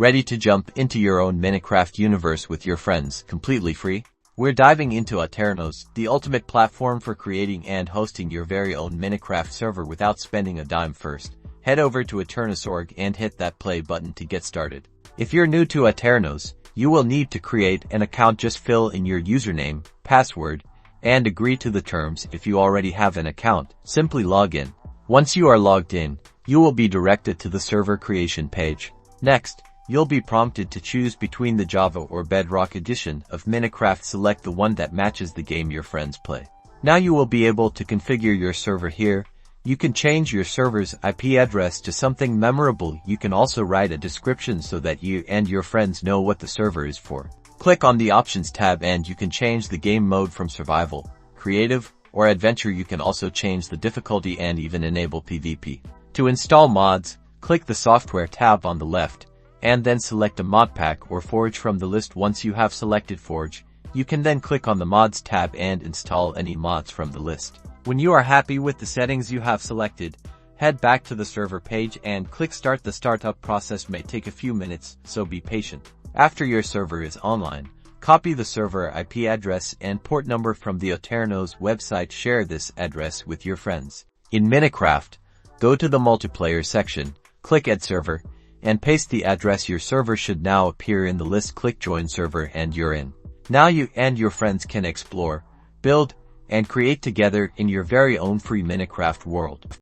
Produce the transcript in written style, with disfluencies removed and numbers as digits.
Ready to jump into your own Minecraft universe with your friends, completely free? We're diving into Aternos, the ultimate platform for creating and hosting your very own Minecraft server without spending a dime first. Head over to Aternos.org and hit that play button to get started. If you're new to Aternos, you will need to create an account. Just fill in your username, password, and agree to the terms. If you already have an account, simply log in. Once you are logged in, you will be directed to the server creation page. Next, you'll be prompted to choose between the Java or Bedrock edition of Minecraft. Select the one that matches the game your friends play. Now you will be able to configure your server here. You can change your server's IP address to something memorable. You can also write a description so that you and your friends know what the server is for. Click on the Options tab and you can change the game mode from Survival, Creative, or Adventure. You can also change the difficulty and even enable PvP. To install mods, click the Software tab on the left, and then select a mod pack or forge from the list. Once you have selected forge, you can then click on the mods tab and install any mods from the list. When you are happy with the settings you have selected, head back to the server page and click start. The startup process may take a few minutes, so be patient. After your server is online, copy the server IP address and port number from the Aternos website. Share this address with your friends. In Minecraft, go to the multiplayer section, click Add Server, and paste the address. Your server should now appear in the list. Click Join Server and you're in. Now you and your friends can explore, build, and create together in your very own free Minecraft world.